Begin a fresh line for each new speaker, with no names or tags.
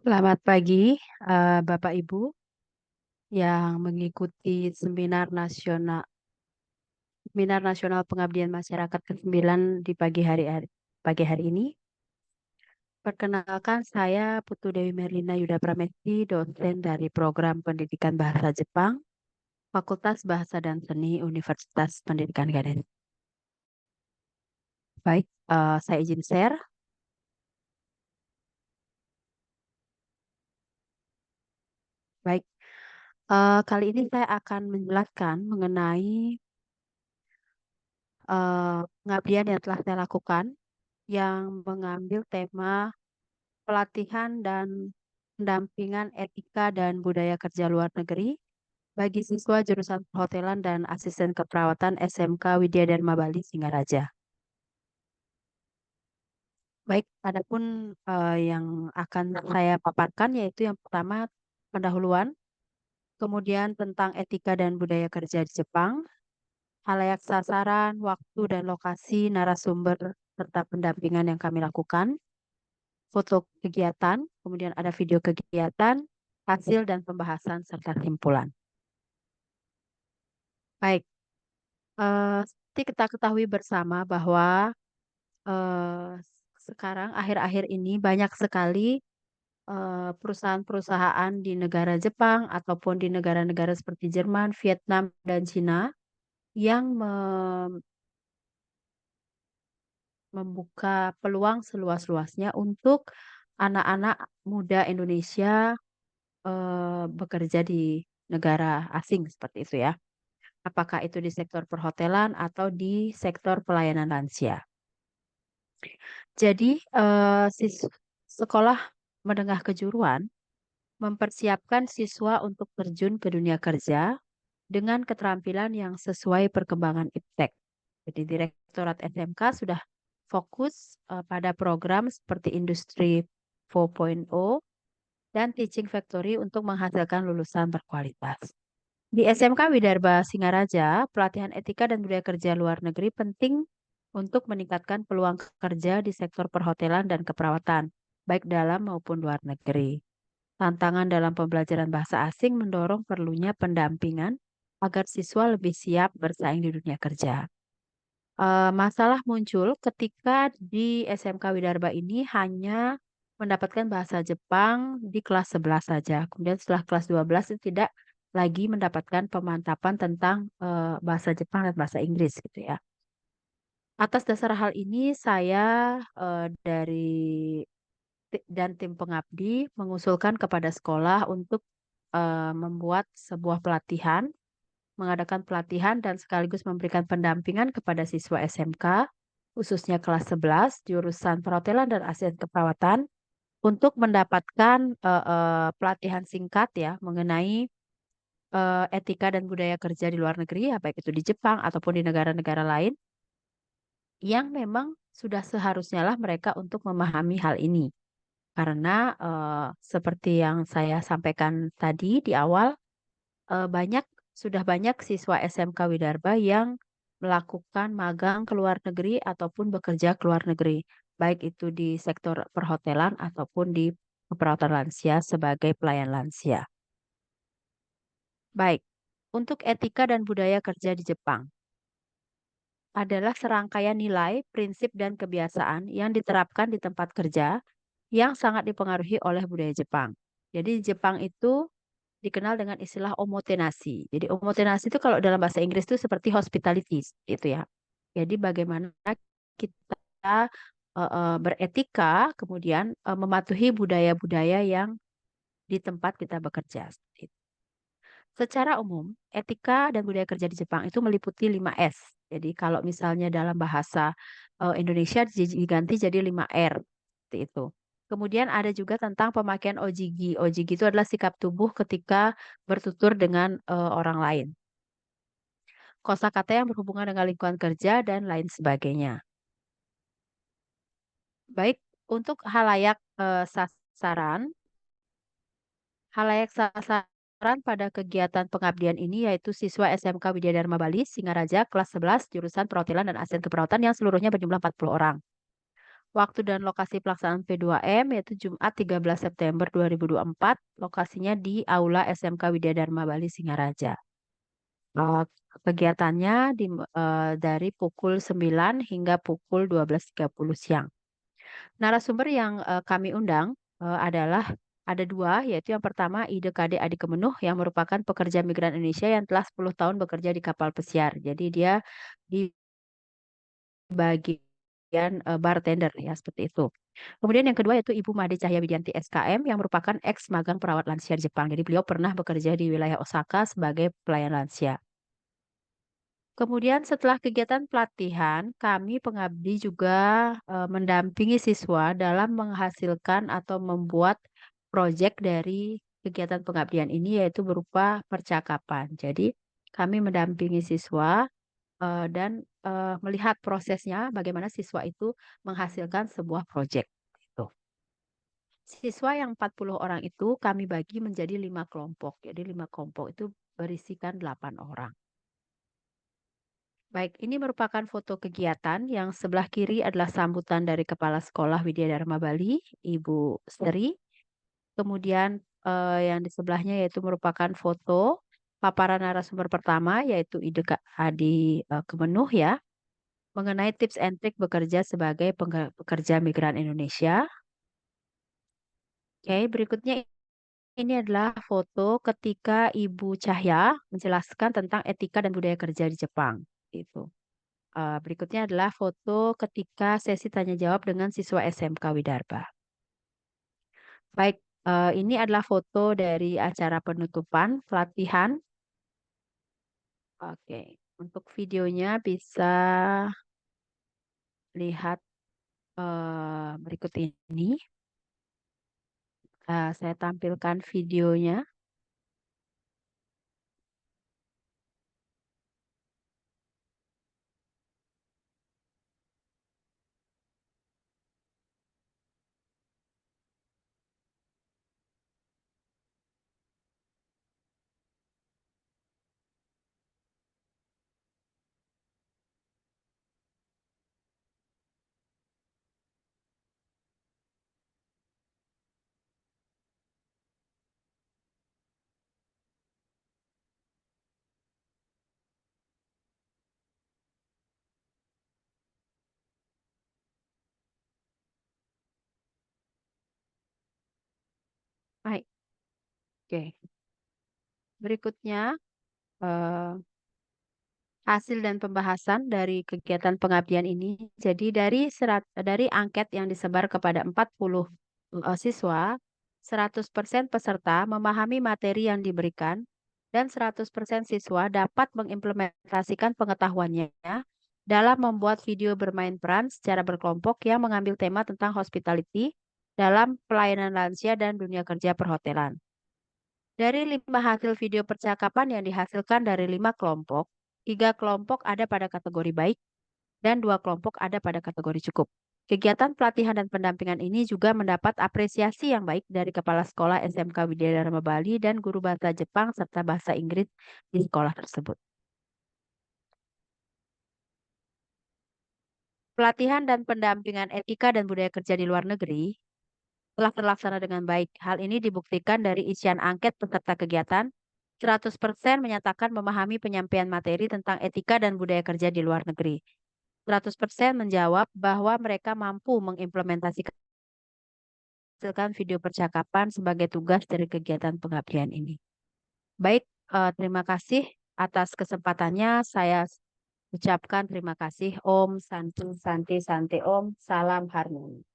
Selamat pagi, Bapak Ibu yang mengikuti Seminar Nasional Pengabdian Masyarakat ke-9 di pagi hari ini. Perkenalkan, saya Putu Dewi Merlina Yuda Pramesti, dosen dari Program Pendidikan Bahasa Jepang, Fakultas Bahasa dan Seni Universitas Pendidikan Gading. Baik, saya izin share. Baik, kali ini saya akan menjelaskan mengenai pengabdian yang telah saya lakukan yang mengambil tema pelatihan dan pendampingan etika dan budaya kerja luar negeri bagi siswa jurusan perhotelan dan asisten keperawatan SMK Widya Dharma Bali Singaraja. Baik, adapun yang akan saya paparkan yaitu yang pertama pendahuluan, kemudian tentang etika dan budaya kerja di Jepang, halayak sasaran, waktu dan lokasi narasumber serta pendampingan yang kami lakukan, foto kegiatan, kemudian ada video kegiatan, hasil dan pembahasan serta simpulan. Baik, seperti kita ketahui bersama bahwa eh, sekarang akhir-akhir ini banyak sekali perusahaan-perusahaan di negara Jepang ataupun di negara-negara seperti Jerman, Vietnam, dan Cina yang membuka peluang seluas-luasnya untuk anak-anak muda Indonesia bekerja di negara asing seperti itu ya. Apakah itu di sektor perhotelan atau di sektor pelayanan lansia. Jadi, sekolah menengah kejuruan mempersiapkan siswa untuk terjun ke dunia kerja dengan keterampilan yang sesuai perkembangan iptek. Jadi, Direktorat SMK sudah fokus pada program seperti Industri 4.0 dan Teaching Factory untuk menghasilkan lulusan berkualitas. Di SMK Widarba Singaraja, pelatihan etika dan budaya kerja luar negeri penting untuk meningkatkan peluang kerja di sektor perhotelan dan keperawatan, baik dalam maupun luar negeri. Tantangan dalam pembelajaran bahasa asing mendorong perlunya pendampingan agar siswa lebih siap bersaing di dunia kerja. Masalah muncul ketika di SMK Widarba ini hanya mendapatkan bahasa Jepang di kelas 11 saja. Kemudian setelah kelas 12 itu tidak lagi mendapatkan pemantapan tentang bahasa Jepang dan bahasa Inggris gitu ya. Atas dasar hal ini saya dan tim pengabdi mengusulkan kepada sekolah untuk membuat sebuah pelatihan, mengadakan pelatihan dan sekaligus memberikan pendampingan kepada siswa SMK, khususnya kelas 11, jurusan perhotelan dan asisten keperawatan, untuk mendapatkan pelatihan singkat ya mengenai etika dan budaya kerja di luar negeri, ya, baik itu di Jepang ataupun di negara-negara lain, yang memang sudah seharusnya lah mereka untuk memahami hal ini. Karena seperti yang saya sampaikan tadi di awal, eh, banyak sudah banyak siswa SMK Widarba yang melakukan magang ke luar negeri ataupun bekerja ke luar negeri, baik itu di sektor perhotelan ataupun di keperawatan lansia sebagai pelayan lansia. Baik, untuk etika dan budaya kerja di Jepang adalah serangkaian nilai, prinsip, dan kebiasaan yang diterapkan di tempat kerja yang sangat dipengaruhi oleh budaya Jepang. Jadi Jepang itu dikenal dengan istilah omotenasi. Jadi omotenasi itu kalau dalam bahasa Inggris itu seperti hospitality itu ya. Jadi bagaimana kita beretika, kemudian mematuhi budaya-budaya yang di tempat kita bekerja. Seperti itu. Secara umum, etika dan budaya kerja di Jepang itu meliputi 5S. Jadi kalau misalnya dalam bahasa Indonesia diganti jadi 5R. Seperti itu. Kemudian ada juga tentang pemakaian ojigi. Ojigi itu adalah sikap tubuh ketika bertutur dengan orang lain. Kosakata yang berhubungan dengan lingkungan kerja dan lain sebagainya. Baik, untuk sasaran, halayak sasaran pada kegiatan pengabdian ini yaitu siswa SMK Widya Dharma Bali Singaraja kelas 11 jurusan perhotelan dan asisten keperawatan yang seluruhnya berjumlah 40 orang. Waktu dan lokasi pelaksanaan P2M yaitu Jumat 13 September 2024, lokasinya di Aula SMK Widya Dharma Bali Singaraja. Eh, Kegiatannya dari pukul 9 hingga pukul 12.30 siang. Narasumber yang kami undang adalah ada dua, yaitu yang pertama Ide Kade Adi Kemenuh yang merupakan pekerja migran Indonesia yang telah 10 tahun bekerja di kapal pesiar. Jadi dia di bagian bartender ya seperti itu. Kemudian yang kedua yaitu Ibu Made Cahya Widianti SKM yang merupakan ex magang perawat lansia di Jepang. Jadi beliau pernah bekerja di wilayah Osaka sebagai pelayan lansia. Kemudian setelah kegiatan pelatihan, kami pengabdi juga mendampingi siswa dalam menghasilkan atau membuat proyek dari kegiatan pengabdian ini yaitu berupa percakapan. Jadi kami mendampingi siswa dan melihat prosesnya bagaimana siswa itu menghasilkan sebuah proyek. Gitu. Siswa yang 40 orang itu kami bagi menjadi 5 kelompok. Jadi 5 kelompok itu berisikan 8 orang. Baik, ini merupakan foto kegiatan yang sebelah kiri adalah sambutan dari Kepala Sekolah Widya Dharma Bali, Ibu Sri. Kemudian yang di sebelahnya yaitu merupakan foto paparan narasumber pertama yaitu Adi Kemenuh ya, mengenai tips and trik bekerja sebagai pekerja migran Indonesia. Oke, berikutnya ini adalah foto ketika Ibu Cahya menjelaskan tentang etika dan budaya kerja di Jepang. Itu. Berikutnya adalah foto ketika sesi tanya jawab dengan siswa SMK Widarba. Baik, ini adalah foto dari acara penutupan pelatihan. Oke, untuk videonya bisa lihat berikut ini. Saya tampilkan videonya. Baik, oke. Berikutnya eh, hasil dan pembahasan dari kegiatan pengabdian ini. Jadi dari angket yang disebar kepada 40 siswa, 100% peserta memahami materi yang diberikan dan 100% siswa dapat mengimplementasikan pengetahuannya dalam membuat video bermain peran secara berkelompok yang mengambil tema tentang hospitality dalam pelayanan lansia dan dunia kerja perhotelan. Dari 5 hasil video percakapan yang dihasilkan dari 5 kelompok, 3 kelompok ada pada kategori baik dan 2 kelompok ada pada kategori cukup. Kegiatan pelatihan dan pendampingan ini juga mendapat apresiasi yang baik dari Kepala Sekolah SMK Widya Dharma Bali dan guru bahasa Jepang serta bahasa Inggris di sekolah tersebut. Pelatihan dan pendampingan etika dan budaya kerja di luar negeri telah terlaksana dengan baik. Hal ini dibuktikan dari isian angket peserta kegiatan. 100% menyatakan memahami penyampaian materi tentang etika dan budaya kerja di luar negeri. 100% menjawab bahwa mereka mampu mengimplementasikan video percakapan sebagai tugas dari kegiatan pengabdian ini. Baik, terima kasih atas kesempatannya. Saya ucapkan terima kasih. Om Santi Santi Santi Om. Salam harmoni.